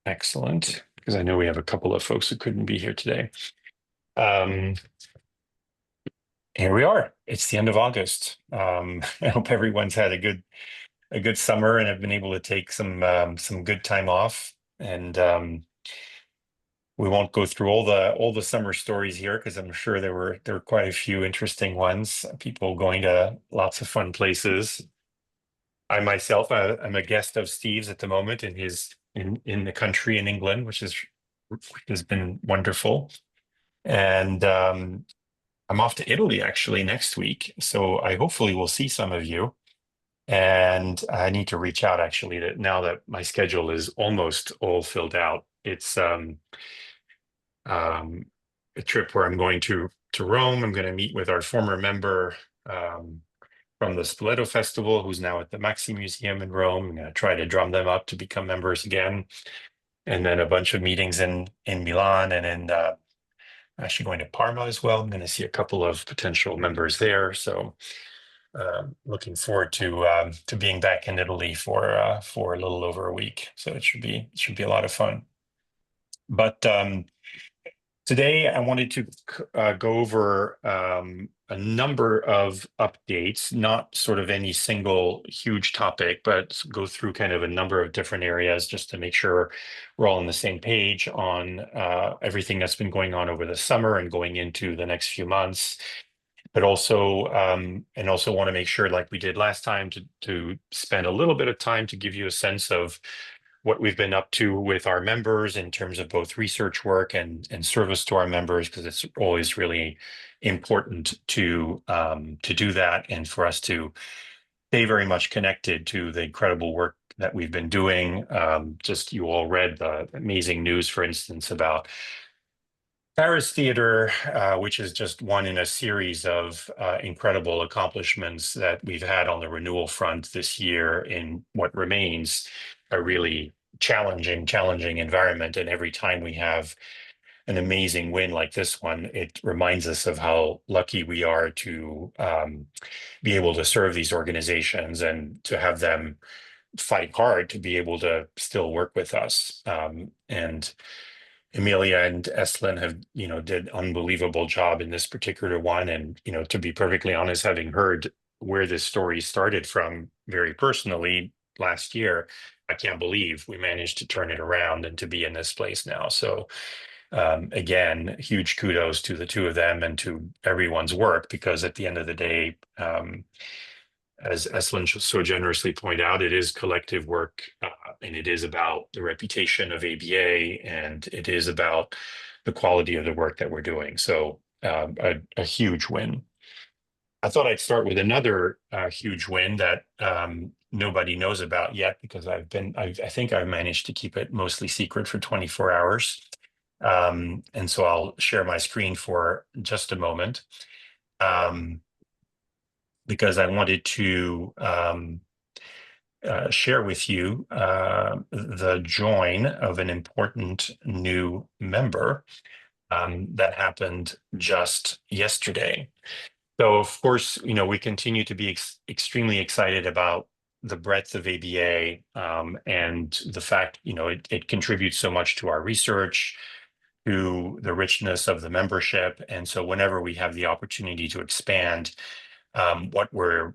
Excellent, because I know we have a couple of folks who couldn't be here today. Um, Here we are. It's the end of August. I hope everyone's had a good summer and have been able to take some good time off. And we won't go through all the summer stories here because I'm sure there were quite a few interesting ones. People going to lots of fun places. I myself, I'm a guest of Steve's at the moment in the country in England, which has been wonderful. And I'm off to Italy actually next week, so I hopefully will see some of you. And I need to reach out actually that now that my schedule is almost all filled out. It's um, a trip where I'm going to Rome. I'm going to meet with our former member from the Spoleto Festival, who's now at the Maxi Museum in Rome. I'm going to try to drum them up to become members again, and then a bunch of meetings in Milan and in actually going to Parma as well. I'm going to see a couple of potential members there. So looking forward to being back in Italy for a little over a week. So it should be a lot of fun. But today I wanted to go over a number of updates, not sort of any single huge topic, but go through kind of a number of different areas just to make sure we're all on the same page on everything that's been going on over the summer and going into the next few months. But also, and also want to make sure, like we did last time, to spend a little bit of time to give you a sense of what we've been up to with our members in terms of both research work and service to our members, because it's always really important to do that and for us to stay very much connected to the incredible work that we've been doing. Just you all read the amazing news, for instance, about Paris Theater, which is just one in a series of incredible accomplishments that we've had on the renewal front this year in what remains a really challenging environment. And every time we have an amazing win like this one, it reminds us of how lucky we are to be able to serve these organizations and to have them fight hard to be able to still work with us. And Amelia and Estlin have, did unbelievable job in this particular one. And, to be perfectly honest, having heard where this story started from very personally last year, I can't believe we managed to turn it around and to be in this place now. So again, huge kudos to the two of them and to everyone's work, because at the end of the day, as Estlin so generously pointed out, it is collective work, and it is about the reputation of ABA, and it is about the quality of the work that we're doing. So a huge win. I thought I'd start with another huge win that nobody knows about yet, because I think I've managed to keep it mostly secret for 24 hours. And so I'll share my screen for just a moment. Because I wanted to share with you the join of an important new member that happened just yesterday. So, of course, we continue to be extremely excited about the breadth of ABA and the fact, it contributes so much to our research, to the richness of the membership. And so whenever we have the opportunity to expand where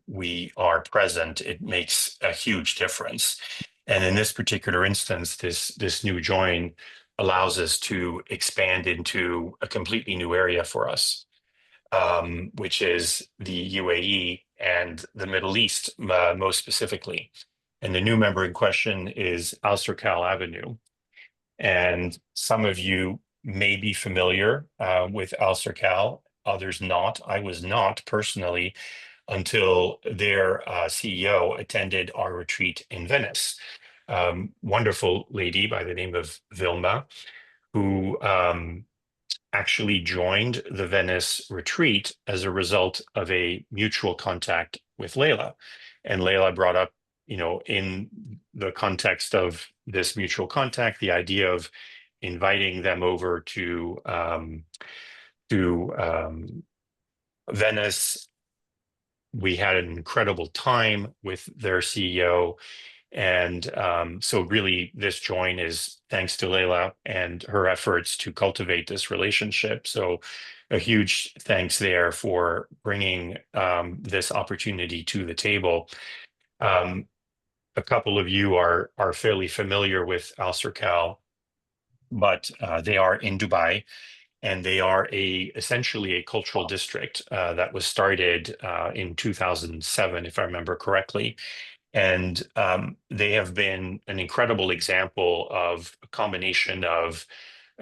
we are present, it makes a huge difference. And in this particular instance, this new join allows us to expand into a completely new area for us, which is the UAE and the Middle East, most specifically. And the new member in question is Al Serkal Avenue. And some of you may be familiar with Al Serkal, others not. I was not personally until their CEO attended our retreat in Venice. Wonderful lady by the name of Vilma, who actually joined the Venice retreat as a result of a mutual contact with Layla. And Layla brought up, in the context of this mutual contact, the idea of inviting them over to Venice. We had an incredible time with their CEO, And so really this join is thanks to Leila and her efforts to cultivate this relationship. So a huge thanks there for bringing this opportunity to the table. Um, a couple of you are fairly familiar with Al Serkal, but they are in Dubai, and they are essentially a cultural district that was started in 2007, if I remember correctly. And they have been an incredible example of a combination of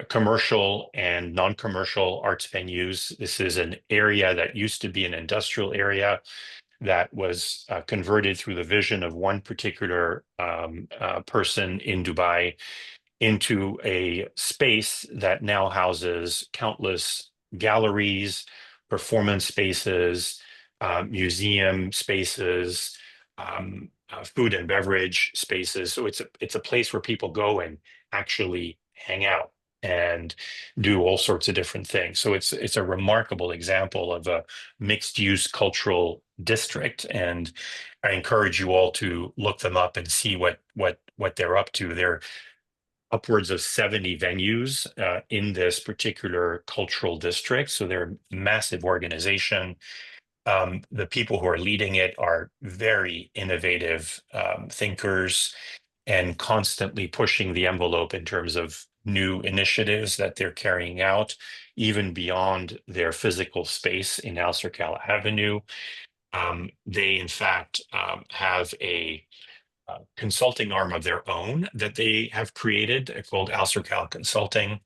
commercial and non-commercial arts venues. This is an area that used to be an industrial area that was converted through the vision of one particular person in Dubai into a space that now houses countless galleries, performance spaces, museum spaces, food and beverage spaces. So it's a place where people go and actually hang out and do all sorts of different things. So it's a remarkable example of a mixed use cultural district, and I encourage you all to look them up and see what they're up to. They're upwards of 70 venues in this particular cultural district. So they're a massive organization. The people who are leading it are very innovative thinkers and constantly pushing the envelope in terms of new initiatives that they're carrying out, even beyond their physical space in Al Serkal Avenue. They, in fact, have a consulting arm of their own that they have created called Al Serkal Consulting.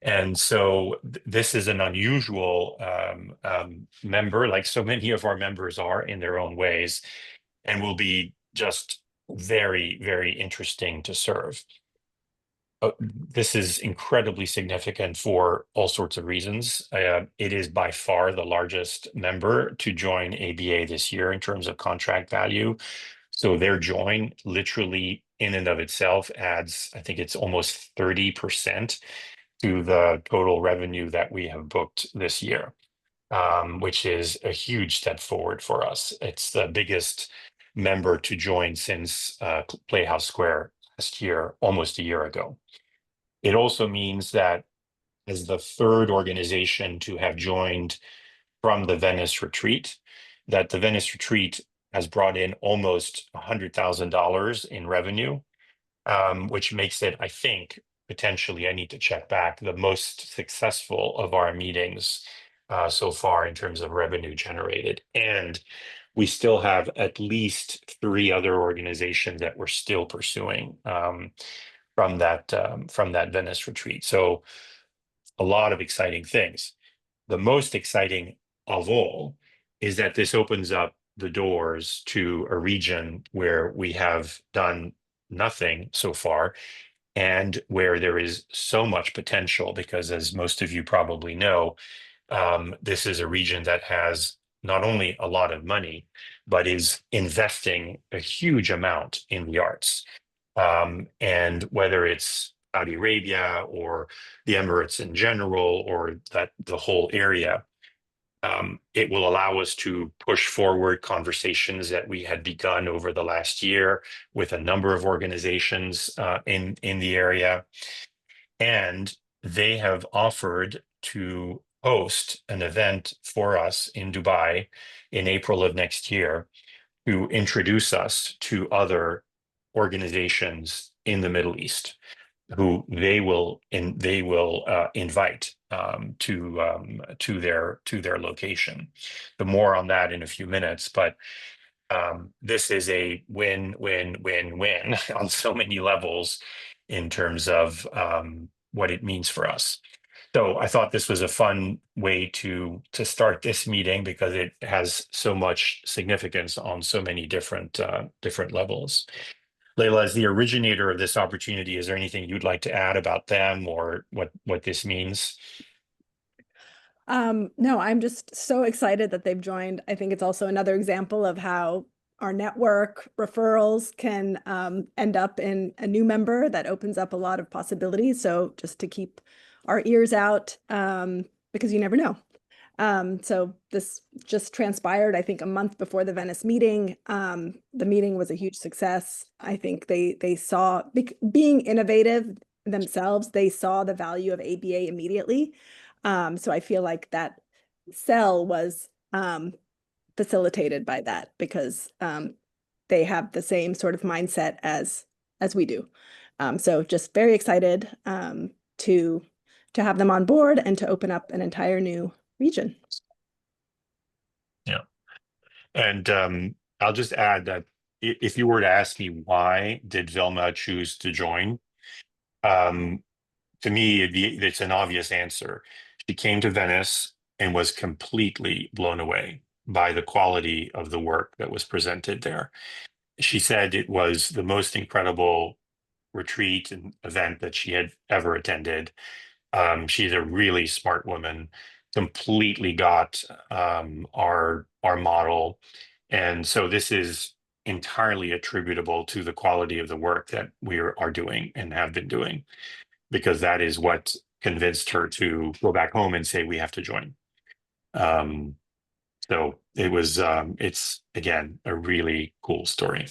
And so this is an unusual member, like so many of our members are in their own ways, and will be just very, very interesting to serve. This is incredibly significant for all sorts of reasons. It is by far the largest member to join ABA this year in terms of contract value. So their join literally in and of itself adds, I think it's almost 30% to the total revenue that we have booked this year, which is a huge step forward for us. It's the biggest member to join since Playhouse Square last year, almost a year ago. It also means that as the third organization to have joined from the Venice retreat, that the Venice retreat has brought in almost $100,000 in revenue, which makes it, I think, potentially, I need to check back, the most successful of our meetings so far in terms of revenue generated. And we still have at least 3 other organizations that we're still pursuing from that Venice retreat. So a lot of exciting things. The most exciting of all is that this opens up the doors to a region where we have done nothing so far, and where there is so much potential, because as most of you probably know, this is a region that has not only a lot of money, but is investing a huge amount in the arts. And whether it's Saudi Arabia or the Emirates in general, or that the whole area, it will allow us to push forward conversations that we had begun over the last year with a number of organizations in the area. And they have offered to host an event for us in Dubai in April of next year to introduce us to other organizations in the Middle East who they will invite to their location. The more on that in a few minutes, but this is a win-win-win-win on so many levels in terms of what it means for us. So I thought this was a fun way to start this meeting, because it has so much significance on so many different levels. Leila, as the originator of this opportunity, is there anything you'd like to add about them or what this means? No, I'm just so excited that they've joined. I think it's also another example of how our network referrals can end up in a new member that opens up a lot of possibilities. So just to keep our ears out, because you never know. So this just transpired, I think, a month before the Venice meeting. The meeting was a huge success. I think they saw, being innovative themselves, they saw the value of ABA immediately. So I feel like that sell was facilitated by that, because they have the same sort of mindset as we do. So just very excited to have them on board and to open up an entire new region. Yeah. And I'll just add that if you were to ask me why did Vilma choose to join, to me, it's an obvious answer. She came to Venice and was completely blown away by the quality of the work that was presented there. She said it was the most incredible retreat and event that she had ever attended. She's a really smart woman, completely got our model. And so this is entirely attributable to the quality of the work that we are doing and have been doing, because that is what convinced her to go back home and say, we have to join. So it was, it's again, a really cool story.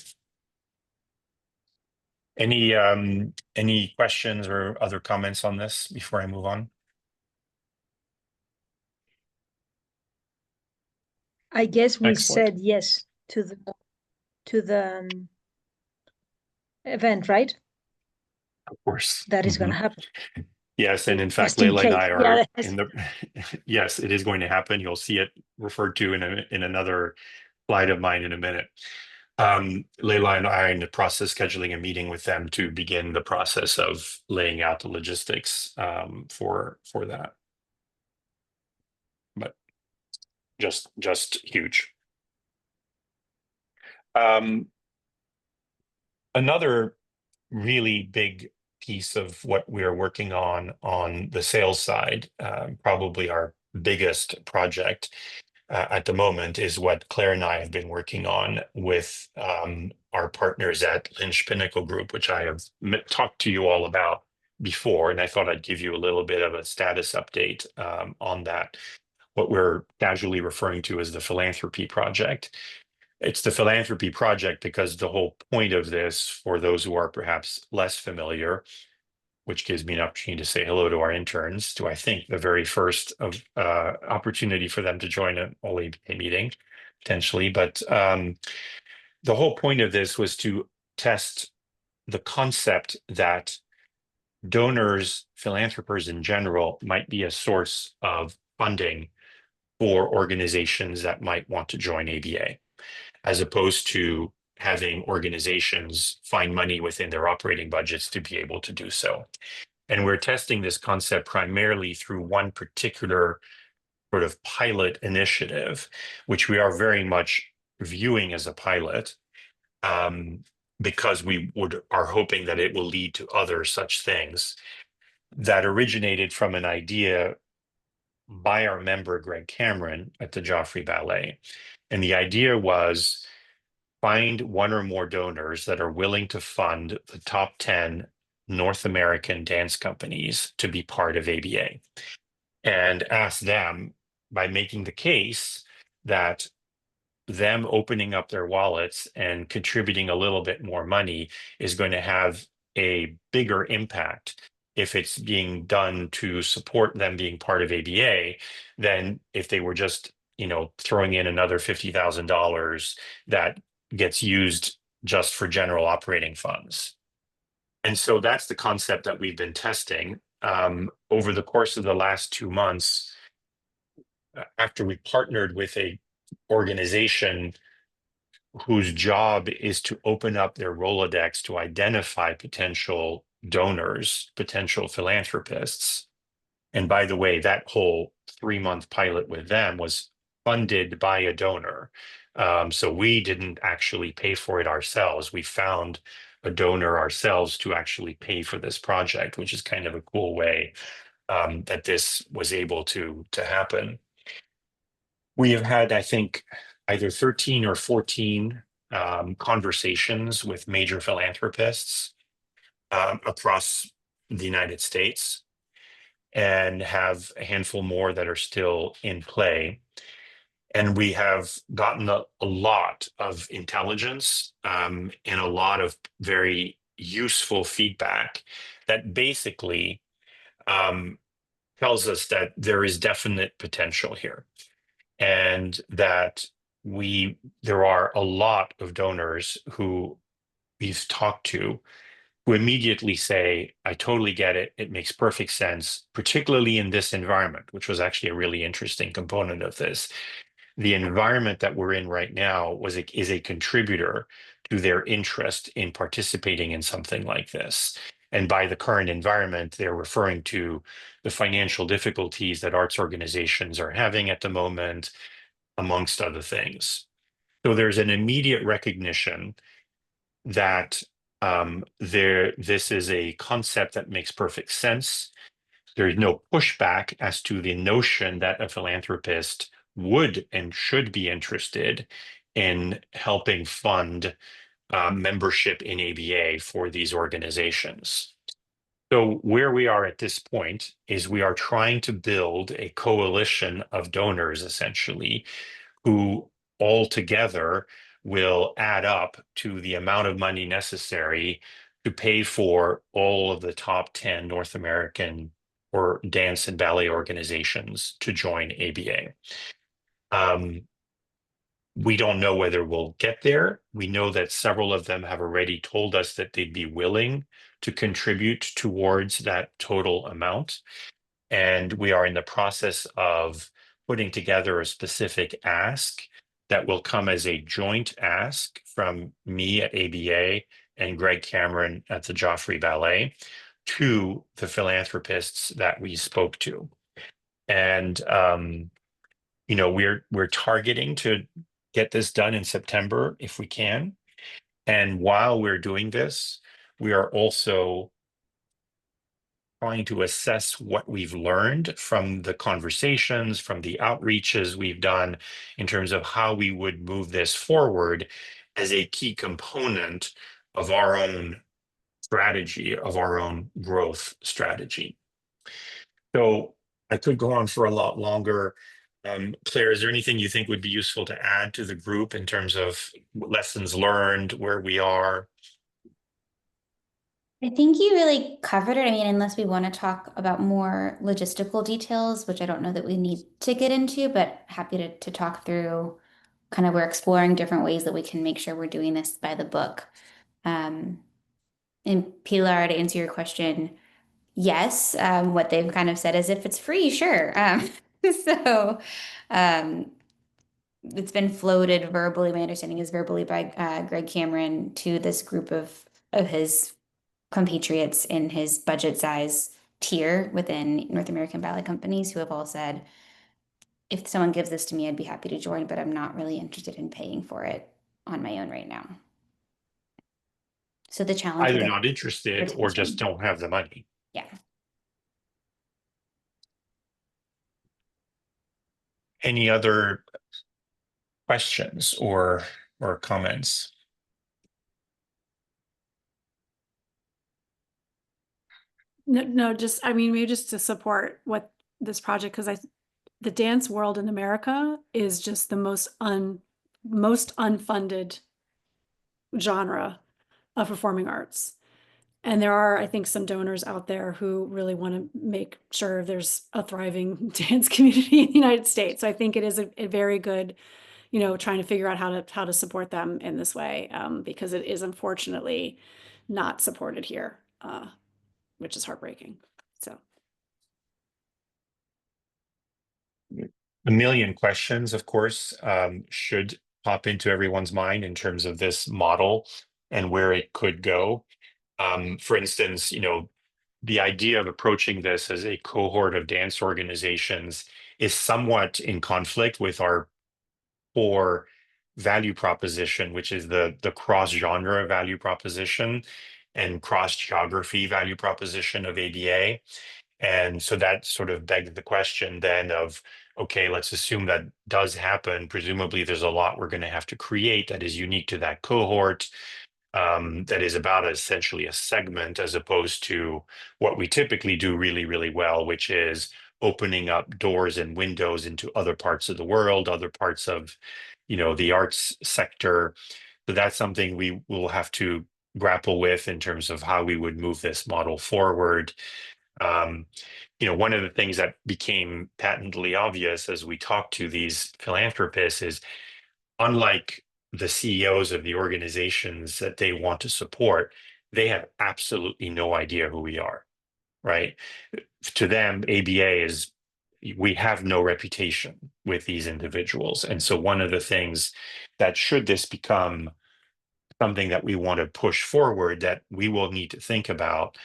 Any questions or other comments on this before I move on? I guess we've Excellent. said yes to the event, right? Of course. That is going to happen. Yes, and in fact, Just in Leila and case. I are Yeah, in the. Yes, it is going to happen. You'll see it referred to in another slide of mine in a minute. Leila and I are in the process of scheduling a meeting with them to begin the process of laying out the logistics for that. But just huge. Another really big piece of what we're working on the sales side, probably our biggest project at the moment, is what Claire and I have been working on with our partners at Lynch Pinnacle Group, which I have talked to you all about before, and I thought I'd give you a little bit of a status update on that. What we're casually referring to as the philanthropy project. It's the philanthropy project because the whole point of this, for those who are perhaps less familiar, which gives me an opportunity to say hello to our interns, to I think the very first of opportunity for them to join an all ABA meeting, potentially. But the whole point of this was to test the concept that donors, philanthropers in general, might be a source of funding for organizations that might want to join ABA, as opposed to having organizations find money within their operating budgets to be able to do so. And we're testing this concept primarily through one particular sort of pilot initiative, which we are very much viewing as a pilot, because we are hoping that it will lead to other such things, that originated from an idea by our member Greg Cameron at the Joffrey Ballet. And the idea was, find one or more donors that are willing to fund the top 10 North American dance companies to be part of ABA, and ask them, by making the case that them opening up their wallets and contributing a little bit more money is going to have a bigger impact if it's being done to support them being part of ABA than if they were just, throwing in another $50,000 that gets used just for general operating funds. And so that's the concept that we've been testing over the course of the last 2 months. After we partnered with a organization whose job is to open up their Rolodex to identify potential donors, potential philanthropists. And by the way, that whole 3-month pilot with them was funded by a donor. So we didn't actually pay for it ourselves. We found a donor ourselves to actually pay for this project, which is kind of a cool way that this was able to happen. We have had, I think, either 13 or 14 conversations with major philanthropists across the United States. and have a handful more that are still in play. And we have gotten a lot of intelligence and a lot of very useful feedback that basically tells us that there is definite potential here, and that there are a lot of donors who we've talked to who immediately say, I totally get it. It makes perfect sense, particularly in this environment, which was actually a really interesting component of this. The environment that we're in right now is a contributor to their interest in participating in something like this. And by the current environment, they're referring to the financial difficulties that arts organizations are having at the moment, amongst other things. So there's an immediate recognition that this is a concept that makes perfect sense. There is no pushback as to the notion that a philanthropist would and should be interested in helping fund membership in ABA for these organizations. So where we are at this point is we are trying to build a coalition of donors, essentially, who all together will add up to the amount of money necessary to pay for all of the top 10 North American or dance and ballet organizations to join ABA. We don't know whether we'll get there. We know that several of them have already told us that they'd be willing to contribute towards that total amount. And we are in the process of putting together a specific ask that will come as a joint ask from me at ABA and Greg Cameron at the Joffrey Ballet to the philanthropists that we spoke to. And we're targeting to get this done in September if we can. And while we're doing this, we are also trying to assess what we've learned from the conversations, from the outreaches we've done in terms of how we would move this forward as a key component of our own strategy, of our own growth strategy. So I could go on for a lot longer. Claire, is there anything you think would be useful to add to the group in terms of lessons learned, where we are? I think you really covered it. I mean, unless we want to talk about more logistical details, which I don't know that we need to get into, but happy to talk through kind of we're exploring different ways that we can make sure we're doing this by the book. And Pilar, to answer your question, yes, what they've kind of said is if it's free, sure. So it's been floated verbally, my understanding is verbally by Greg Cameron to this group of his compatriots in his budget size tier within North American ballet companies who have all said, if someone gives this to me, I'd be happy to join, but I'm not really interested in paying for it on my own right now. So the challenge Either not interested or just don't have the money. Yeah. Any other questions or comments? No, just, I mean, maybe just to support what this project, because the dance world in America is just the most unfunded genre of performing arts. And there are, I think, some donors out there who really want to make sure there's a thriving dance community in the United States. So I think it is a very good, trying to figure out how to support them in this way, because it is unfortunately not supported here, which is heartbreaking. So. A million questions, of course, should pop into everyone's mind in terms of this model and where it could go. For instance, the idea of approaching this as a cohort of dance organizations is somewhat in conflict with our core value proposition, which is the cross-genre value proposition and cross-geography value proposition of ABA. And so that sort of begged the question then of, okay, let's assume that does happen. Presumably there's a lot we're going to have to create that is unique to that cohort. that is about essentially a segment as opposed to what we typically do really, really well, which is opening up doors and windows into other parts of the world, other parts of, the arts sector. So that's something we will have to grapple with in terms of how we would move this model forward. One of the things that became patently obvious as we talked to these philanthropists is, unlike the CEOs of the organizations that they want to support, they have absolutely no idea who we are, right? To them, ABA is, we have no reputation with these individuals. And so one of the things that, should this become something that we want to push forward, that we will need to think about,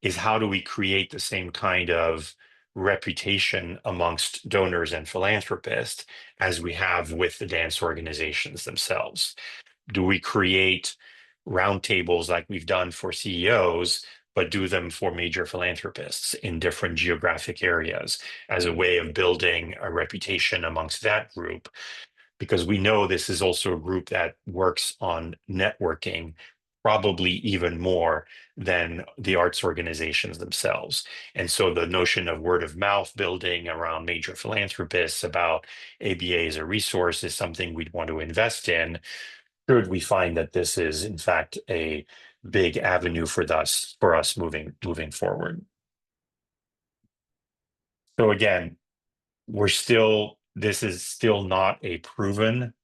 is how do we create the same kind of reputation amongst donors and philanthropists as we have with the dance organizations themselves? Do we create roundtables like we've done for CEOs, but do them for major philanthropists in different geographic areas as a way of building a reputation amongst that group? Because we know this is also a group that works on networking probably even more than the arts organizations themselves. And so the notion of word of mouth building around major philanthropists about ABA as a resource is something we'd want to invest in, should we find that this is in fact a big avenue for us moving forward. So again, this is still not a proven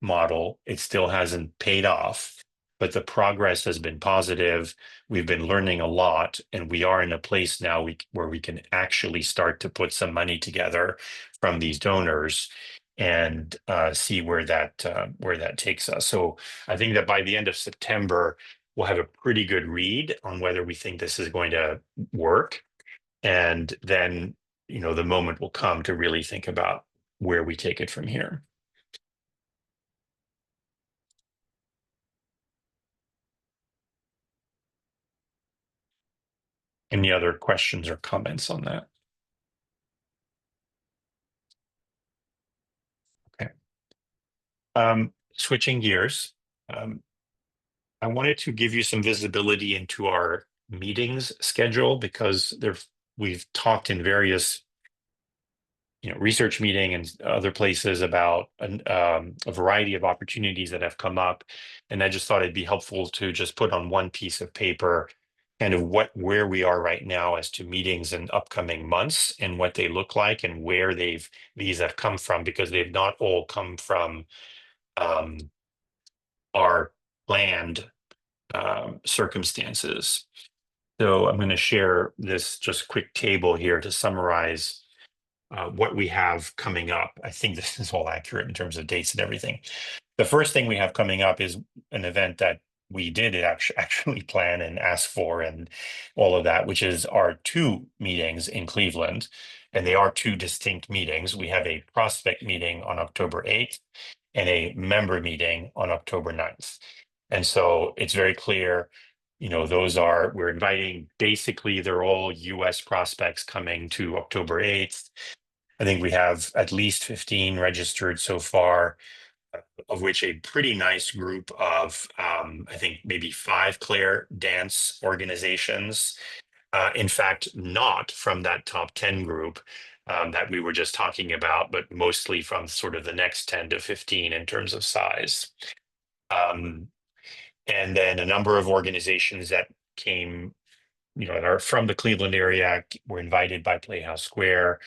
model. It still hasn't paid off, but the progress has been positive. We've been learning a lot, and we are in a place now where we can actually start to put some money together from these donors and see where that takes us. So I think that by the end of September, we'll have a pretty good read on whether we think this is going to work. And then, the moment will come to really think about where we take it from here. Any other questions or comments on that? Okay. Switching gears, I wanted to give you some visibility into our meetings schedule, because we've talked in various research meeting and other places about a variety of opportunities that have come up, and I just thought it'd be helpful to just put on one piece of paper kind of where we are right now as to meetings in upcoming months and what they look like and where these have come from, because they've not all come from our planned circumstances. So I'm going to share this just quick table here to summarize what we have coming up. I think this is all accurate in terms of dates and everything. The first thing we have coming up is an event that we did actually plan and ask for and all of that, which is our 2 meetings in Cleveland. And they are 2 distinct meetings. We have a prospect meeting on October 8th and a member meeting on October 9th. And so it's very clear, we're inviting, basically, they're all US prospects coming to October 8th. I think we have at least 15 registered so far, of which a pretty nice group of, I think maybe 5 Claire dance organizations. In fact, not from that top 10 group that we were just talking about, but mostly from sort of the next 10 to 15 in terms of size. And then a number of organizations that came, that are from the Cleveland area, were invited by Playhouse Square.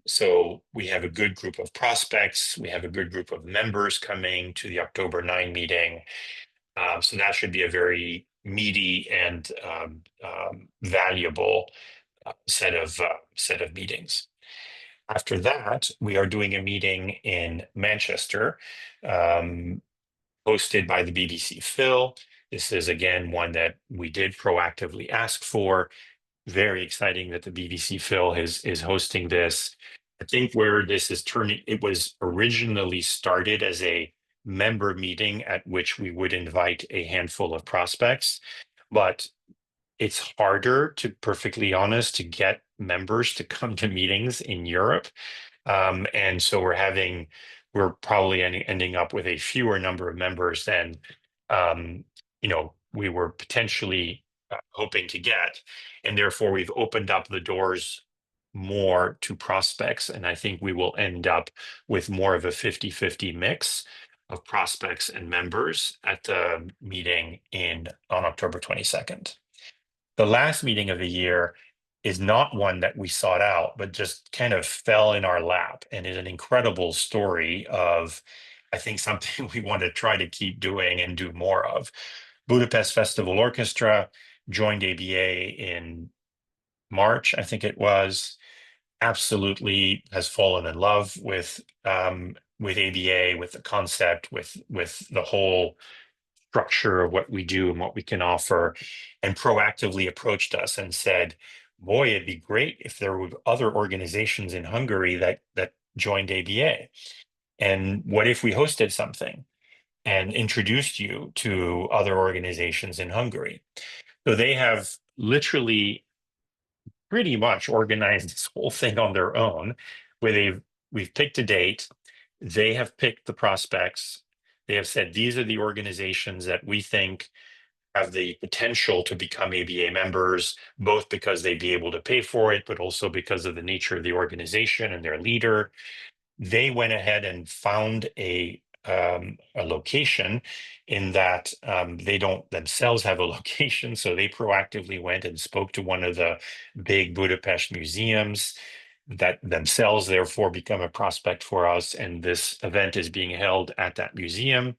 So we have a good group of prospects. We have a good group of members coming to the October 9 meeting. So that should be a very meaty and valuable set of meetings. After that, we are doing a meeting in Manchester, hosted by the BBC Phil. This is, again, one that we did proactively ask for. Very exciting that the BBC Phil is hosting this. I think where this is turning, it was originally started as a member meeting at which we would invite a handful of prospects, but it's harder, to perfectly honest, to get members to come to meetings in Europe. And so we're probably ending up with a fewer number of members than we were potentially hoping to get, and therefore we've opened up the doors more to prospects, and I think we will end up with more of a 50-50 mix of prospects and members at the meeting on October 22nd. The last meeting of the year is not one that we sought out, but just kind of fell in our lap, and is an incredible story of, I think, something we want to try to keep doing and do more of. Budapest Festival Orchestra joined ABA in March, I think it was. Absolutely has fallen in love with ABA, with the concept, with the whole structure of what we do and what we can offer, and proactively approached us and said, boy, it'd be great if there were other organizations in Hungary that joined ABA. And what if we hosted something and introduced you to other organizations in Hungary? So they have literally pretty much organized this whole thing on their own, where we've picked a date, they have picked the prospects, they have said these are the organizations that we think have the potential to become ABA members, both because they'd be able to pay for it, but also because of the nature of the organization and their leader. They went ahead and found a location, in that they don't themselves have a location. So they proactively went and spoke to one of the big Budapest museums that themselves therefore become a prospect for us. And this event is being held at that museum.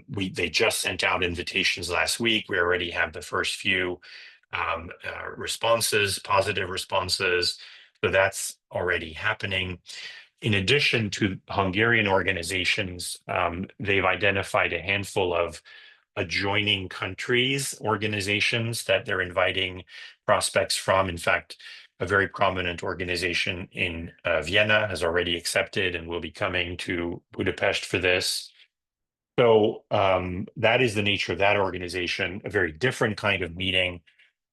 They just sent out invitations last week. We already have the first few responses, positive responses. So that's already happening. In addition to Hungarian organizations, they've identified a handful of adjoining countries, organizations that they're inviting prospects from. In fact, a very prominent organization in Vienna has already accepted and will be coming to Budapest for this. So that is the nature of that organization, a very different kind of meeting,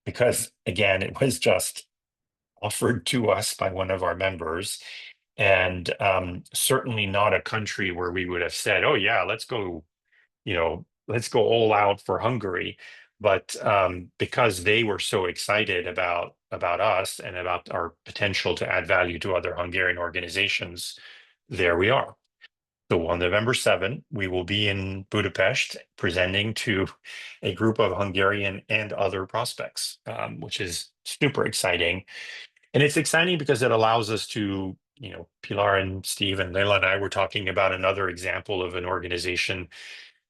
because again, it was just offered to us by one of our members. And certainly not a country where we would have said, oh yeah, let's go all out for Hungary. But because they were so excited about us and about our potential to add value to other Hungarian organizations, there we are. So on November 7th, we will be in Budapest presenting to a group of Hungarian and other prospects, which is super exciting. And it's exciting because it allows us to, Pilar and Steve and Leila and I were talking about another example of an organization,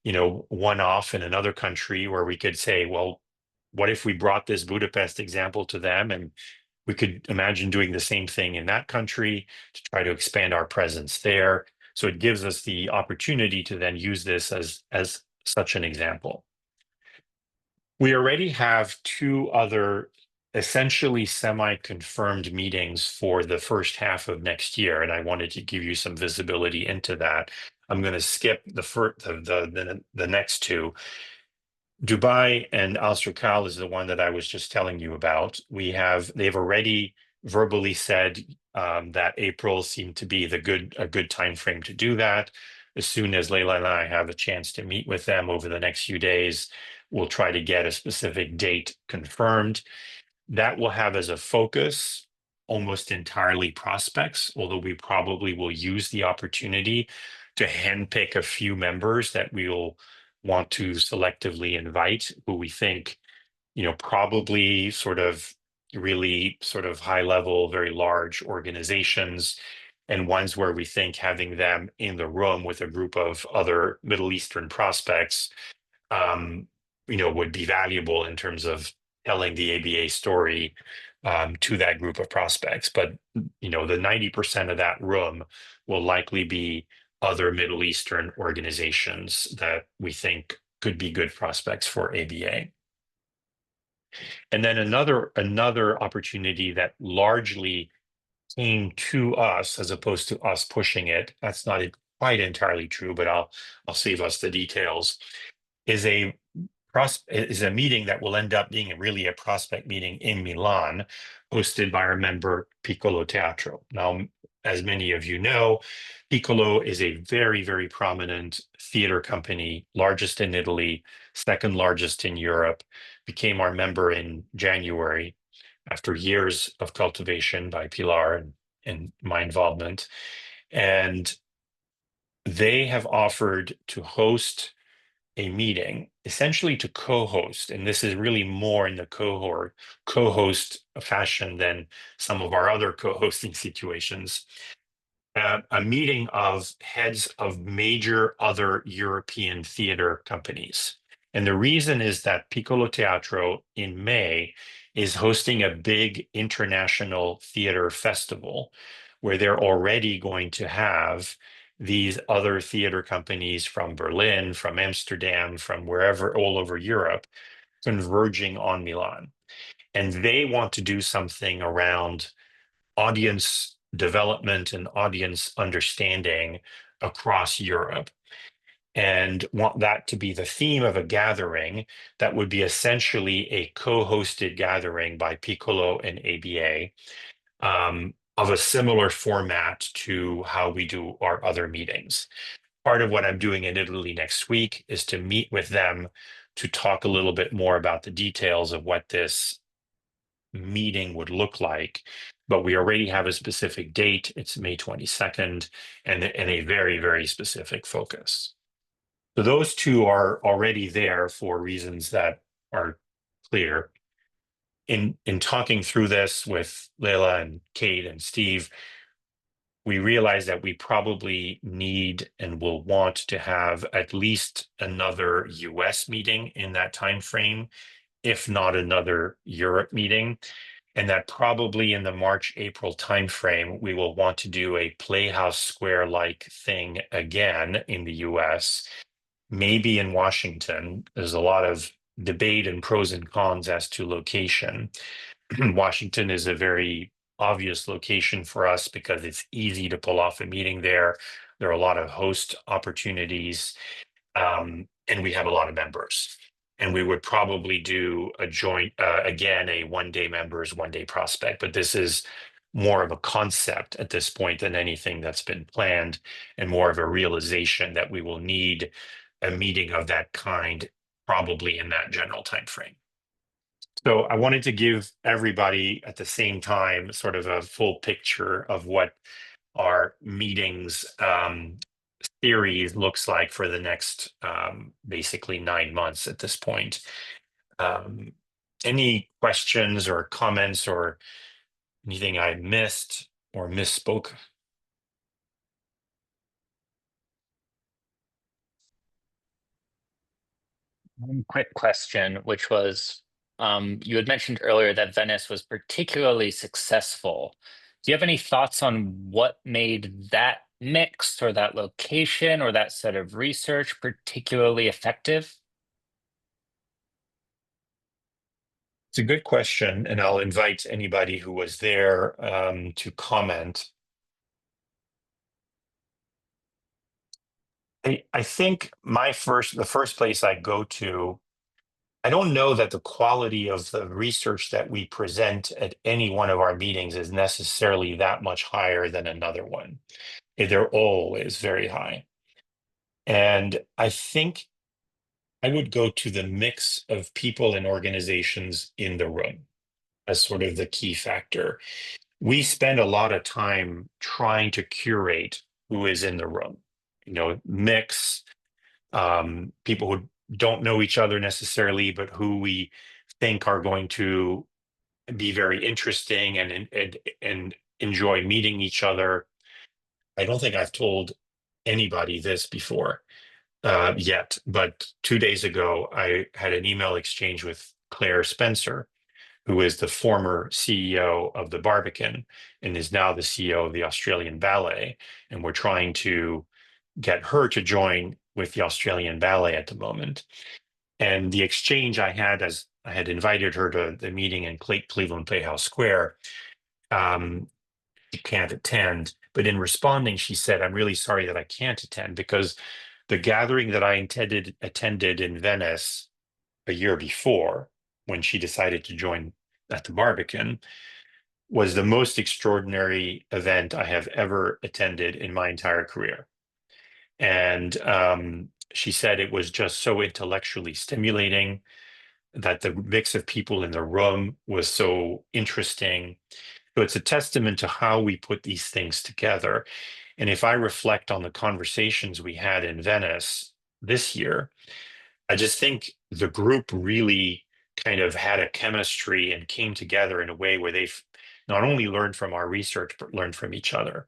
one-off in another country, where we could say, well, what if we brought this Budapest example to them, and we could imagine doing the same thing in that country to try to expand our presence there. So it gives us the opportunity to then use this as such an example. We already have two other essentially semi-confirmed meetings for the first half of next year, and I wanted to give you some visibility into that. I'm going to skip the next two. Dubai and Al-Serkal is the one that I was just telling you about. They've already verbally said that April seemed to be a good time frame to do that. As soon as Leila and I have a chance to meet with them over the next few days, we'll try to get a specific date confirmed. That will have as a focus almost entirely prospects, although we probably will use the opportunity to handpick a few members that we'll want to selectively invite, who we think, probably really high level, very large organizations, and ones where we think having them in the room with a group of other Middle Eastern prospects, would be valuable in terms of telling the ABA story to that group of prospects. But, the 90% of that room will likely be other Middle Eastern organizations that we think could be good prospects for ABA. And then another opportunity that largely came to us as opposed to us pushing it, that's not quite entirely true, but I'll save us the details, is a meeting that will end up being really a prospect meeting in Milan, hosted by our member Piccolo Teatro. Now, as many of you know, Piccolo is a very, very prominent theater company, largest in Italy, second largest in Europe, became our member in January after years of cultivation by Pilar and my involvement. And they have offered to host a meeting, essentially to co-host, and this is really more in the co-host fashion than some of our other co-hosting situations, a meeting of heads of major other European theater companies. And the reason is that Piccolo Teatro in May is hosting a big international theater festival where they're already going to have these other theater companies from Berlin, from Amsterdam, from wherever, all over Europe, converging on Milan. And they want to do something around audience development and audience understanding across Europe, and want that to be the theme of a gathering that would be essentially a co-hosted gathering by Piccolo and ABA, of a similar format to how we do our other meetings. Part of what I'm doing in Italy next week is to meet with them to talk a little bit more about the details of what this meeting would look like. But we already have a specific date. It's May 22nd, and a very, very specific focus. So those two are already there for reasons that are clear. In talking through this with Leila and Kate and Steve, we realize that we probably need and will want to have at least another US meeting in that time frame, if not another Europe meeting. And that probably in the March-April timeframe, we will want to do a Playhouse Square-like thing again in the US, maybe in Washington. There's a lot of debate and pros and cons as to location. Washington is a very obvious location for us because it's easy to pull off a meeting there. There are a lot of host opportunities, and we have a lot of members. And we would probably do a joint, again, a one-day members, one-day prospect. But this is more of a concept at this point than anything that's been planned, and more of a realization that we will need a meeting of that kind probably in that general time frame. So I wanted to give everybody at the same time sort of a full picture of what our meetings series looks like for the next basically 9 months at this point. Any questions or comments or anything I missed or misspoke? One quick question, which was, you had mentioned earlier that Venice was particularly successful. Do you have any thoughts on what made that mix or that location or that set of research particularly effective? It's a good question, and I'll invite anybody who was there to comment. I think the first place I go to, I don't know that the quality of the research that we present at any one of our meetings is necessarily that much higher than another one. They're always very high. And I think I would go to the mix of people and organizations in the room as sort of the key factor. We spend a lot of time trying to curate who is in the room, mix people who don't know each other necessarily, but who we think are going to be very interesting and enjoy meeting each other. I don't think I've told anybody this before yet, but 2 days ago, I had an email exchange with Claire Spencer, who is the former CEO of the Barbican and is now the CEO of the Australian Ballet. And we're trying to get her to join with the Australian Ballet at the moment. And the exchange I had, as I had invited her to the meeting in Cleveland Playhouse Square, she can't attend. But in responding, she said, "I'm really sorry that I can't attend because the gathering that I attended in Venice a year before, when she decided to join at the Barbican, was the most extraordinary event I have ever attended in my entire career. And she said it was just so intellectually stimulating, that the mix of people in the room was so interesting. So it's a testament to how we put these things together. And if I reflect on the conversations we had in Venice this year, I just think the group really kind of had a chemistry and came together in a way where they've not only learned from our research, but learned from each other.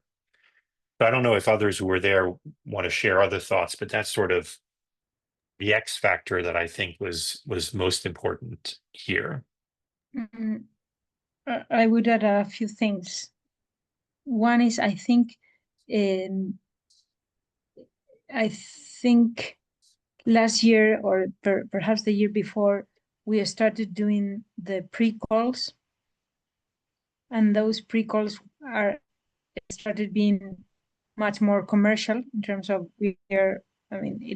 So I don't know if others who were there want to share other thoughts, but that's sort of the X factor that I think was most important here. Mm, I would add a few things. One is um, I think last year or perhaps the year before, we started doing the pre-calls, and those pre-calls are started being much more commercial in terms of it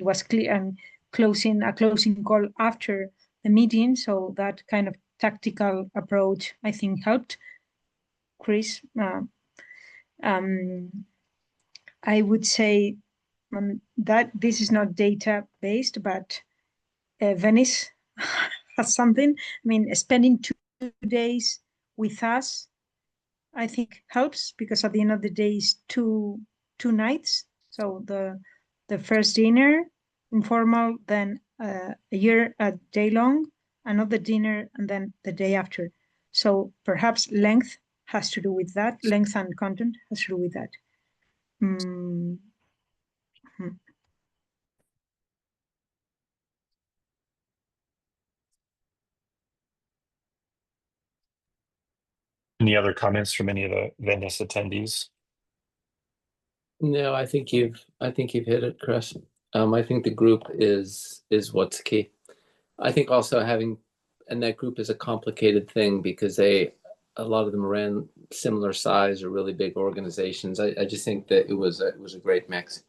was clear and closing call after the meeting, so that kind of tactical approach I think helped. Chris, I would say that this is not data based, but Venice has something. I mean, spending 2 days with us, I think helps, because at the end of the day, it's two nights. So the first dinner, informal, then a day long, another dinner, and then the day after. So perhaps length has to do with that. Length and content has to do with that. Any other comments from any of the Venice attendees? No, I think you've hit it, Chris. I think the group is what's key. I think also and that group is a complicated thing because a lot of them ran similar size or really big organizations. I just think that it was a great mix.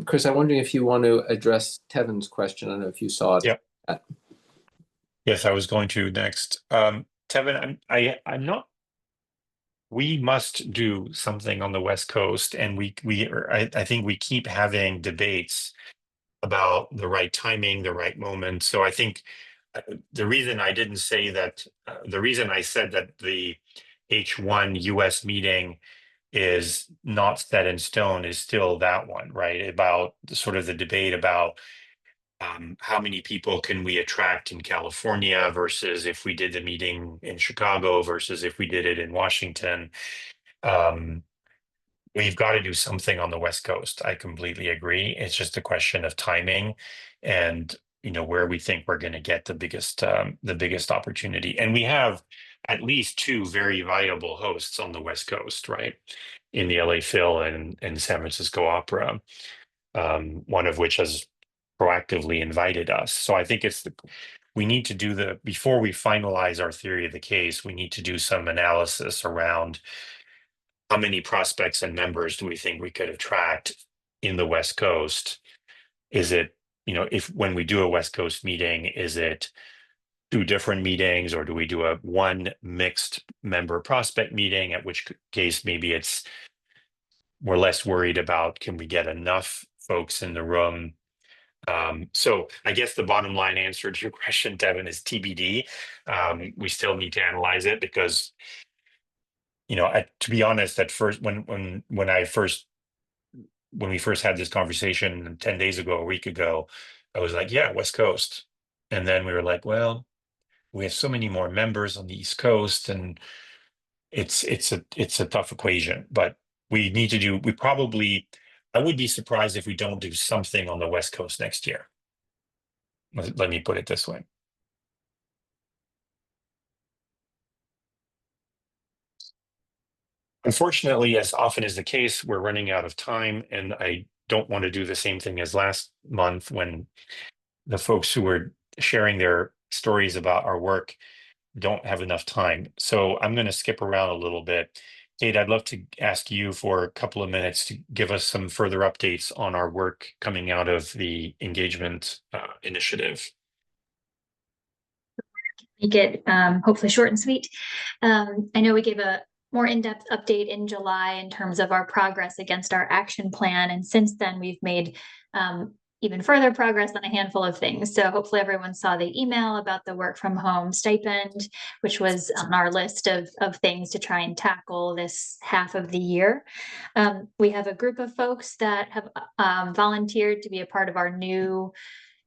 Chris, I'm wondering if you want to address Tevin's question. I don't know if you saw it. Yep. Yes, I was going to next. Tevin, I'm not. We must do something on the West Coast, and I think we keep having debates about the right timing, the right moment. So I think the reason I didn't say that, the reason I said that the H1 US meeting is not set in stone is still that one, right? About sort of the debate about how many people can we attract in California versus if we did the meeting in Chicago versus if we did it in Washington. We've got to do something on the West Coast. I completely agree. It's just a question of timing and where we think we're going to get the biggest opportunity. And we have at least 2 very viable hosts on the West Coast, right? In the LA Phil and San Francisco Opera, one of which has proactively invited us. So I think we need to before we finalize our theory of the case, we need to do some analysis around how many prospects and members do we think we could attract in the West Coast? Is it, when we do a West Coast meeting, is it 2 different meetings, or do we do one mixed member prospect meeting, at which case maybe we're less worried about can we get enough folks in the room. So I guess the bottom line answer to your question, Devin, is TBD. We still need to analyze it because, to be honest, at first, when we first had this conversation 10 days ago, a week ago, I was like, yeah, West Coast. And then we were like, well, we have so many more members on the East Coast, and it's a tough equation, but I would be surprised if we don't do something on the West Coast next year. Let me put it this way. Unfortunately, as often is the case, we're running out of time, and I don't want to do the same thing as last month when the folks who were sharing their stories about our work don't have enough time. So I'm going to skip around a little bit. Kate, I'd love to ask you for a couple of minutes to give us some further updates on our work coming out of the engagement initiative. make it hopefully short and sweet. I know we gave a more in-depth update in July in terms of our progress against our action plan. And since then, we've made even further progress on a handful of things. So hopefully everyone saw the email about the work from home stipend, which was on our list of things to try and tackle this half of the year. We have a group of folks that have volunteered to be a part of our new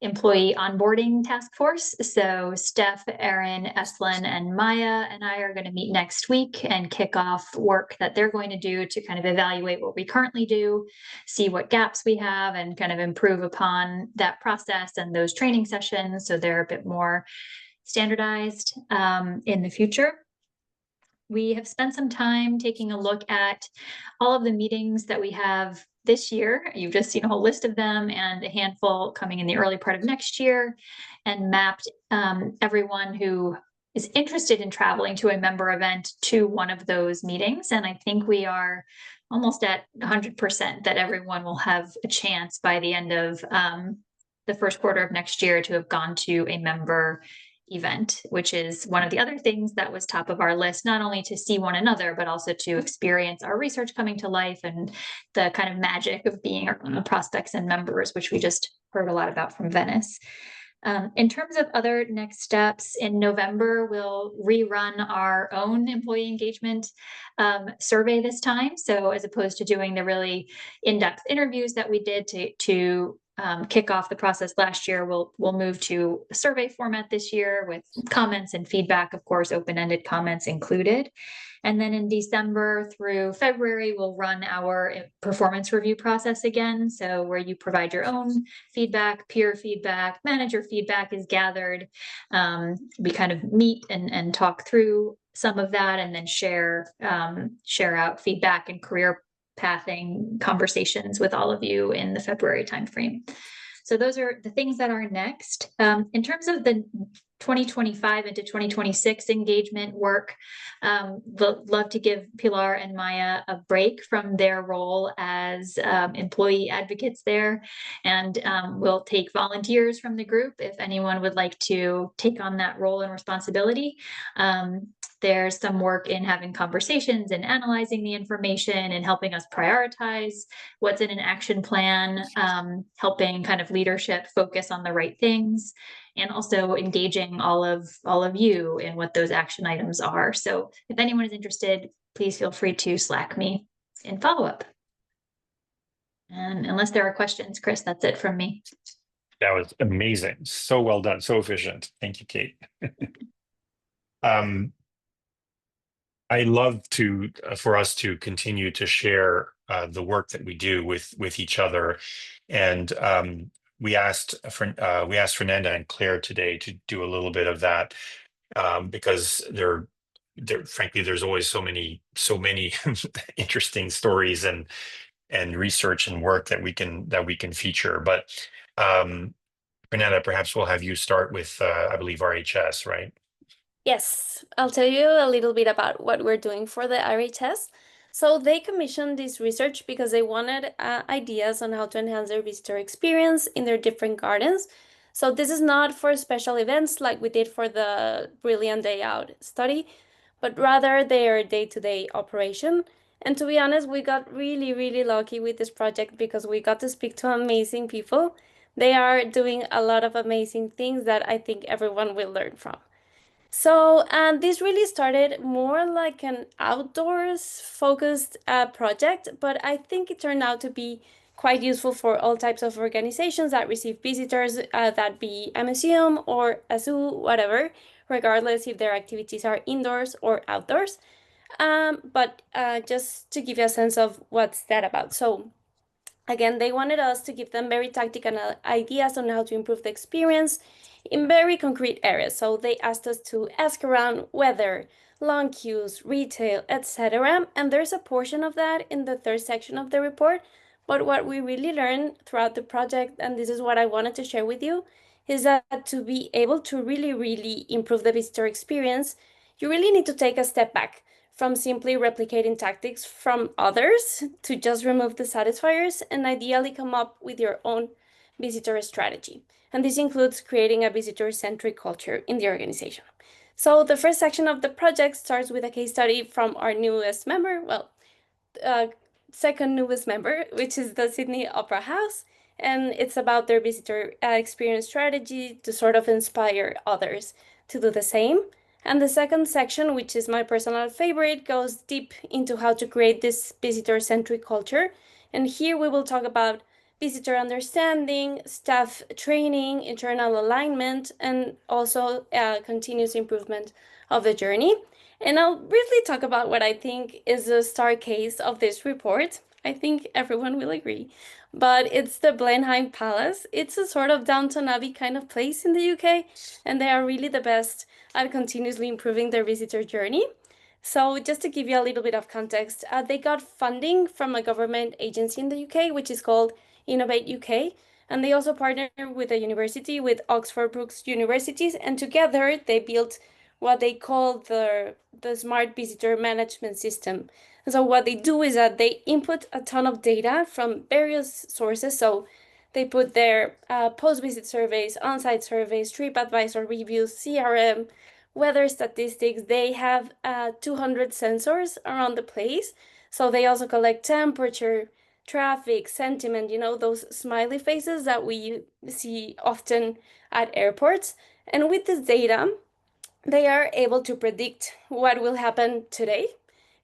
employee onboarding task force. So Steph, Erin, Eslin, and Maya and I are going to meet next week and kick off work that they're going to do to kind of evaluate what we currently do, see what gaps we have, and kind of improve upon that process and those training sessions so they're a bit more standardized in the future. We have spent some time taking a look at all of the meetings that we have this year. You've just seen a whole list of them and a handful coming in the early part of next year, and mapped everyone who is interested in traveling to a member event to one of those meetings. And I think we are almost at 100% that everyone will have a chance by the end of the first quarter of next year to have gone to a member event, which is one of the other things that was top of our list, not only to see one another, but also to experience our research coming to life and the kind of magic of being around prospects and members, which we just heard a lot about from Venice. In terms of other next steps, in November, we'll rerun our own employee engagement survey this time. So as opposed to doing the really in-depth interviews that we did to kick off the process last year, we'll move to a survey format this year with comments and feedback, of course, open-ended comments included. And then in December through February, we'll run our performance review process again. So where you provide your own feedback, peer feedback, manager feedback is gathered. We kind of meet and talk through some of that, and then share out feedback and career pathing conversations with all of you in the February timeframe. So those are the things that are next. In terms of the 2025 into 2026 engagement work, love to give Pilar and Maya a break from their role as employee advocates there. And we'll take volunteers from the group if anyone would like to take on that role and responsibility. There's some work in having conversations and analyzing the information and helping us prioritize what's in an action plan, helping kind of leadership focus on the right things, and also engaging all of you in what those action items are. So if anyone is interested, please feel free to Slack me in follow-up. And unless there are questions, Chris, that's it from me. That was amazing. So well done. So efficient. Thank you, Kate. I love for us to continue to share the work that we do with each other, and we asked Fernanda and Claire today to do a little bit of that because frankly there's always so many interesting stories and research and work that we can feature. But Fernanda, perhaps we'll have you start with I believe RHS, right? Yes, I'll tell you a little bit about what we're doing for the RHS. So they commissioned this research because they wanted ideas on how to enhance their visitor experience in their different gardens. So this is not for special events like we did for the Brilliant Day Out study, but rather their day-to-day operation. And to be honest, we got really, really lucky with this project because we got to speak to amazing people. They are doing a lot of amazing things that I think everyone will learn from. So this really started more like an outdoors focused project, but I think it turned out to be quite useful for all types of organizations that receive visitors, that be a museum or a zoo, whatever, regardless if their activities are indoors or outdoors. But just to give you a sense of what's that about. So again, they wanted us to give them very tactical ideas on how to improve the experience in very concrete areas. So they asked us to ask around weather, long queues, retail, etc. And there's a portion of that in the third section of the report. But what we really learned throughout the project, and this is what I wanted to share with you, is that to be able to really, really improve the visitor experience, you really need to take a step back from simply replicating tactics from others to just remove the satisfiers and ideally come up with your own visitor strategy. And this includes creating a visitor-centric culture in the organization. So the first section of the project starts with a case study from our newest member, second newest member, which is the Sydney Opera House. And it's about their visitor experience strategy to sort of inspire others to do the same. And the second section, which is my personal favorite, goes deep into how to create this visitor-centric culture. And here we will talk about visitor understanding, staff training, internal alignment, and also continuous improvement of the journey. And I'll briefly talk about what I think is the star case of this report. I think everyone will agree, but it's the Blenheim Palace. It's a sort of Downton Abbey kind of place in the UK, and they are really the best at continuously improving their visitor journey. So just to give you a little bit of context, they got funding from a government agency in the UK, which is called Innovate UK. And they also partnered with a university, with Oxford Brookes Universities, and together they built what they call the Smart Visitor Management System. And so what they do is that they input a ton of data from various sources. So they put their post-visit surveys, on-site surveys, TripAdvisor reviews, CRM, weather statistics. They have 200 sensors around the place. So they also collect temperature, traffic, sentiment, you know, those smiley faces that we see often at airports. And with this data, they are able to predict what will happen today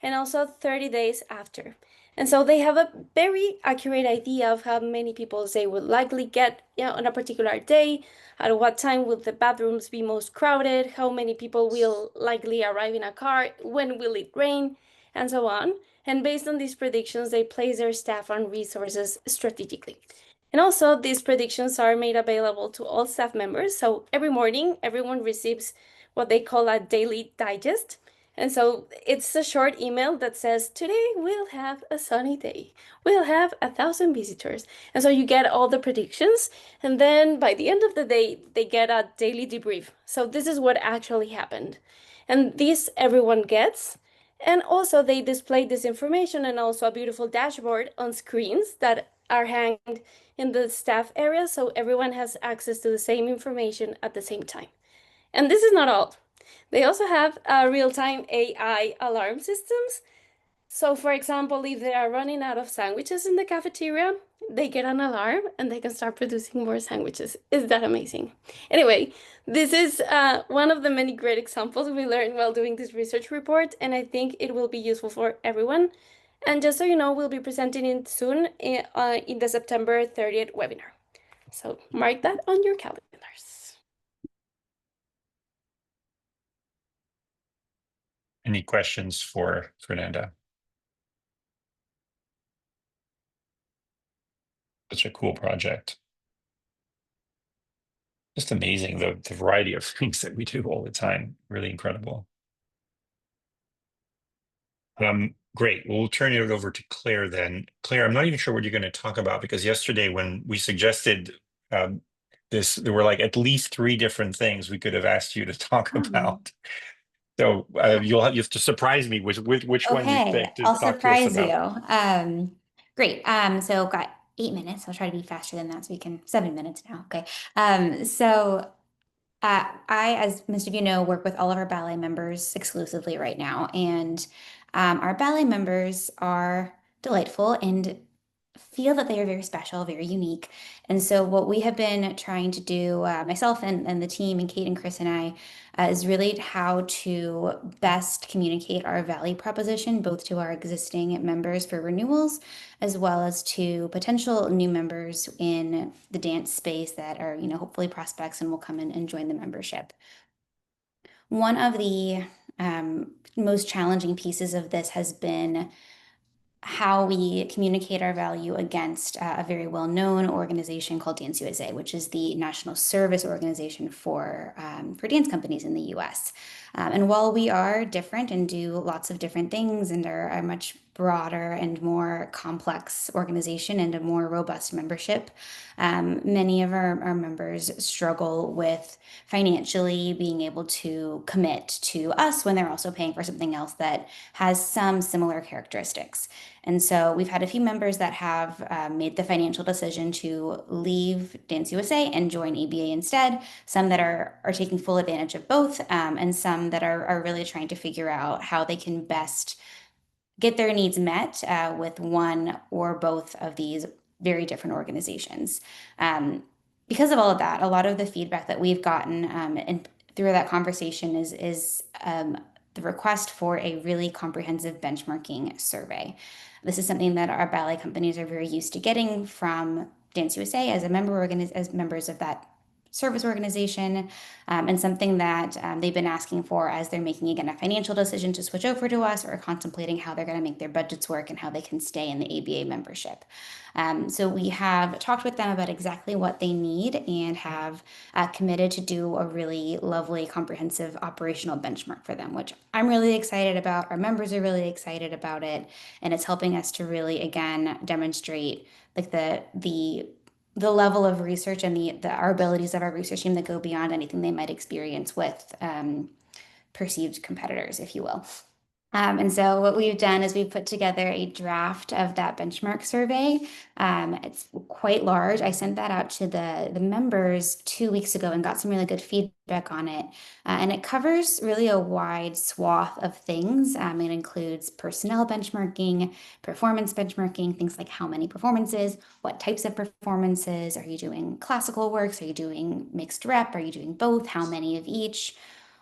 and also 30 days after. And so they have a very accurate idea of how many people they would likely get on a particular day, at what time will the bathrooms be most crowded, how many people will likely arrive in a car, when will it rain, and so on. And based on these predictions, they place their staff on resources strategically. And also, these predictions are made available to all staff members. So every morning, everyone receives what they call a daily digest. And so it's a short email that says, today we'll have a sunny day. We'll have 1,000 visitors. And so you get all the predictions. And then by the end of the day, they get a daily debrief. So this is what actually happened. And this everyone gets. And also they display this information and also a beautiful dashboard on screens that are hanged in the staff area. So everyone has access to the same information at the same time. And this is not all. They also have real-time AI alarm systems. So for example, if they are running out of sandwiches in the cafeteria, they get an alarm and they can start producing more sandwiches. Is that amazing? Anyway, this is one of the many great examples we learned while doing this research report, and I think it will be useful for everyone. And just so you know, we'll be presenting it soon in the September 30th webinar. So mark that on your calendars. Any questions for Fernanda? Such a cool project. Just amazing, the variety of things that we do all the time. Really incredible. Great. We'll turn it over to Claire then. Claire, I'm not even sure what you're going to talk about, because yesterday when we suggested this, there were like at least 3 different things we could have asked you to talk about. So you have to surprise me with which one you picked to I'll talk surprise to us about. you. Great. So got 8 minutes. I'll try to be faster than that so we can 7 minutes now. Okay. I, as most of you know, work with all of our ballet members exclusively right now. And our ballet members are delightful and feel that they are very special, very unique. And so what we have been trying to do, myself and the team, and Kate and Chris and I, is really how to best communicate our value proposition, both to our existing members for renewals, as well as to potential new members in the dance space that are, hopefully prospects and will come in and join the membership. One of the most challenging pieces of this has been how we communicate our value against a very well-known organization called Dance USA, which is the national service organization for dance companies in the US. And while we are different and do lots of different things and are much broader and more complex organization and a more robust membership. Many of our members struggle with financially being able to commit to us when they're also paying for something else that has some similar characteristics. And so we've had a few members that have made the financial decision to leave Dance USA and join ABA instead, some that are taking full advantage of both, and some that are really trying to figure out how they can best get their needs met with one or both of these very different organizations. Because of all of that, a lot of the feedback that we've gotten and through that conversation is the request for a really comprehensive benchmarking survey. This is something that our ballet companies are very used to getting from Dance USA as as members of that service organization, and something that they've been asking for as they're making, again, a financial decision to switch over to us or contemplating how they're going to make their budgets work and how they can stay in the ABA membership. So we have talked with them about exactly what they need and have committed to do a really lovely, comprehensive operational benchmark for them, which I'm really excited about. Our members are really excited about it. And it's helping us to really, again, demonstrate like the level of research and our abilities of our research team that go beyond anything they might experience with perceived competitors, if you will. And so what we've done is we've put together a draft of that benchmark survey. It's quite large. I sent that out to the members 2 weeks ago and got some really good feedback on it. And it covers really a wide swath of things. It includes personnel benchmarking, performance benchmarking, things like how many performances, what types of performances, are you doing classical works, are you doing mixed rep, are you doing both, how many of each,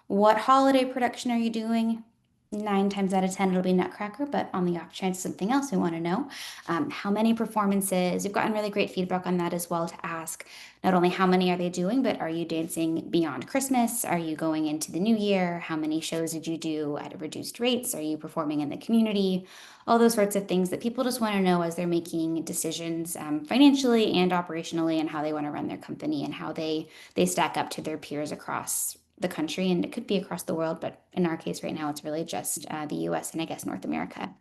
what holiday production are you doing? 9 times out of 10, it'll be Nutcracker, but on the off chance something else we want to know. How many performances? We've gotten really great feedback on that as well to ask not only how many are they doing, but are you dancing beyond Christmas? Are you going into the new year? How many shows did you do at reduced rates? Are you performing in the community? All those sorts of things that people just want to know as they're making decisions financially and operationally, and how they want to run their company and how they stack up to their peers across the country, and it could be across the world, but in our case right now, it's really just the US and I guess North America.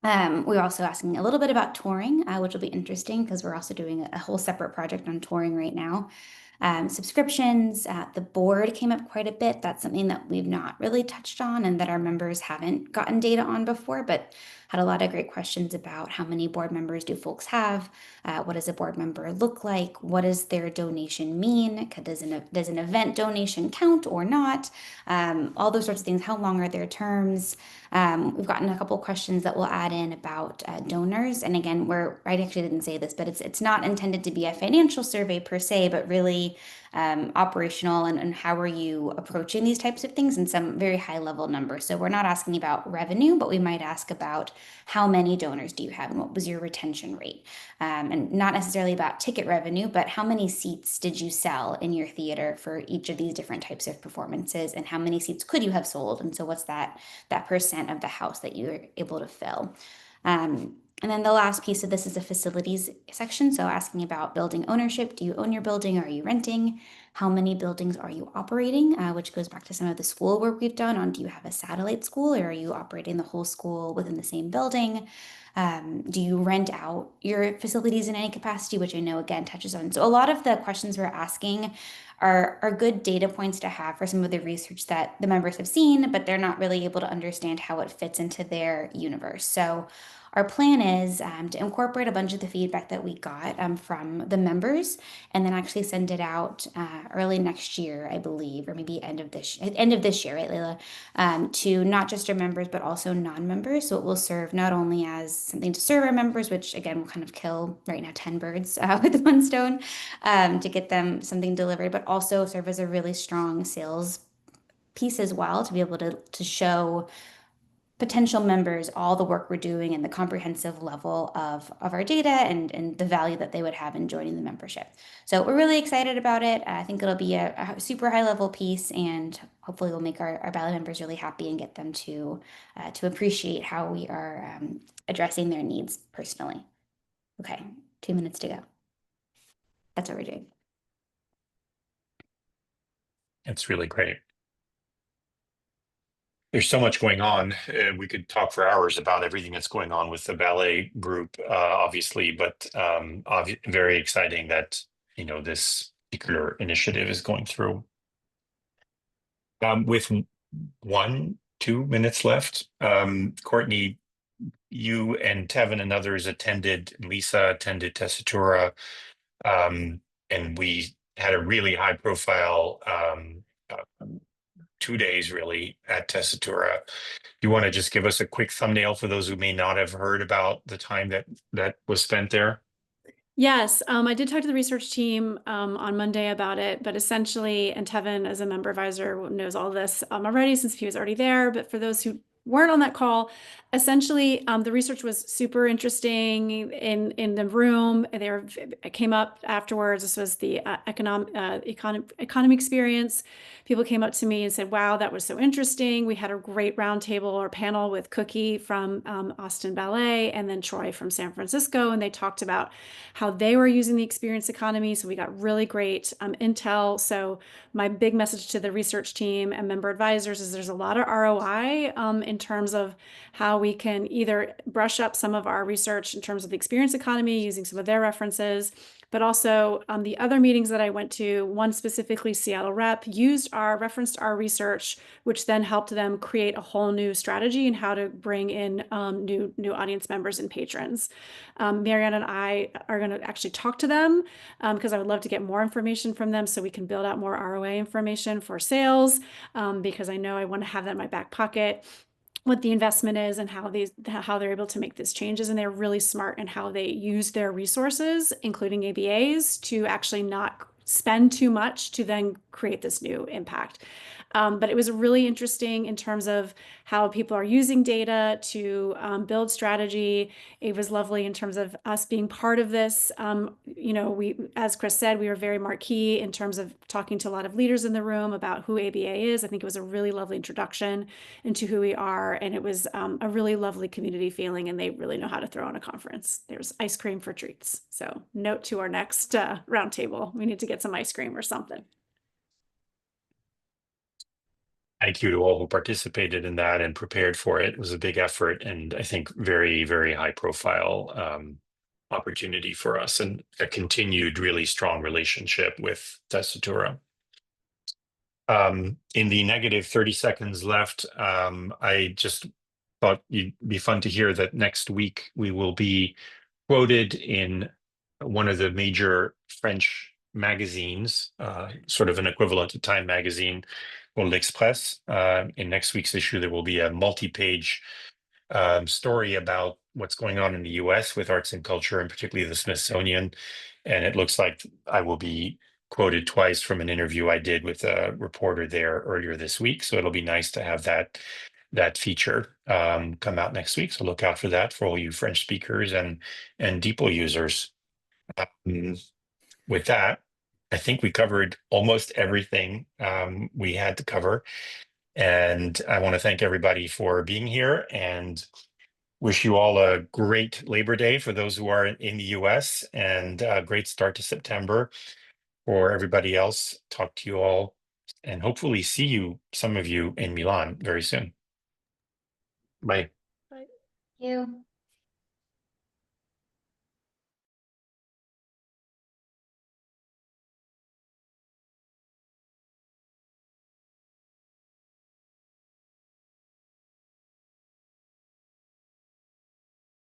We're also asking a little bit about touring, which will be interesting because we're also doing a whole separate project on touring right now. Subscriptions, the board came up quite a bit. That's something that we've not really touched on and that our members haven't gotten data on before, but had a lot of great questions about how many board members do folks have? What does a board member look like? What does their donation mean? Does an event donation count or not? All those sorts of things. How long are their terms? We've gotten a couple questions that we'll add in about donors. And again, I actually didn't say this, but it's not intended to be a financial survey per se, but really operational and how are you approaching these types of things in some very high level numbers. So we're not asking about revenue, but we might ask about how many donors do you have and what was your retention rate? And not necessarily about ticket revenue, but how many seats did you sell in your theater for each of these different types of performances, and how many seats could you have sold? And so what's that percent of the house that you're able to fill? And then the last piece of this is a facilities section. So asking about building ownership. Do you own your building? Or are you renting? How many buildings are you operating? Which goes back to some of the school work we've done on, do you have a satellite school, or are you operating the whole school within the same building? Do you rent out your facilities in any capacity, which I know again touches on. So a lot of the questions we're asking are good data points to have for some of the research that the members have seen, but they're not really able to understand how it fits into their universe. So our plan is to incorporate a bunch of the feedback that we got from the members, and then actually send it out early next year, I believe, or maybe end of this year, right, Layla? To not just our members, but also non-members. So it will serve not only as something to serve our members, which again will kind of kill right now 10 birds with one stone, to get them something delivered, but also serve as a really strong sales piece as well, to be able to show potential members all the work we're doing and the comprehensive level of our data and the value that they would have in joining the membership. So we're really excited about it. I think it'll be a super high level piece, and hopefully we'll make our ballet members really happy and get them to appreciate how we are addressing their needs personally. Okay, 2 minutes to go. That's what we're doing. It's really great. There's so much going on. We could talk for hours about everything that's going on with the ballet group, obviously, but very exciting that, you know, this particular initiative is going through. With 2 minutes left, Courtney, you and Tevin and others attended, Lisa attended Tessitura, and we had a really high profile 2 days really at Tessitura. You want to just give us a quick thumbnail for those who may not have heard about the time that was spent there? Yes, I did talk to the research team on Monday about it, but essentially, and Tevin as a member advisor knows all this already since he was already there, but for those who weren't on that call, essentially the research was super interesting in the room. It came up afterwards. This was the economy experience. People came up to me and said, wow, that was so interesting. We had a great roundtable or panel with Cookie from Austin Ballet and then Troy from San Francisco, and they talked about how they were using the experience economy. So we got really great intel. So my big message to the research team and member advisors is there's a lot of ROI in terms of how we can either brush up some of our research in terms of the experience economy using some of their references, but also the other meetings that I went to, one specifically Seattle Rep, referenced our research, which then helped them create a whole new strategy and how to bring in new audience members and patrons. Marianne and I are going to actually talk to them because I would love to get more information from them so we can build out more ROI information for sales because I know I want to have that in my back pocket, what the investment is and how they're able to make these changes. And they're really smart in how they use their resources, including ABAs, to actually not spend too much to then create this new impact. But it was really interesting in terms of how people are using data to build strategy. It was lovely in terms of us being part of this. You know, as Chris said, we were very marquee in terms of talking to a lot of leaders in the room about who ABA is. I think it was a really lovely introduction into who we are. And it was a really lovely community feeling, and they really know how to throw on a conference. There's ice cream for treats. So note to our next roundtable, we need to get some ice cream or something. Thank you to all who participated in that and prepared for it. It was a big effort and I think very, very high profile opportunity for us and a continued really strong relationship with Tessitura. In the negative 30 seconds left, I just thought it'd be fun to hear that next week we will be quoted in one of the major French magazines, sort of an equivalent to Time magazine, called L'Express. In next week's issue, there will be a multi-page story about what's going on in the US with arts and culture, and particularly the Smithsonian. And it looks like I will be quoted twice from an interview I did with a reporter there earlier this week. So it'll be nice to have that feature come out next week. So look out for that for all you French speakers and DeepL users. With that, I think we covered almost everything we had to cover. And I want to thank everybody for being here and wish you all a great Labor Day for those who are in the US, and a great start to September for everybody else. Talk to you all and hopefully see you, some of you, in Milan very soon. Bye. Thank you.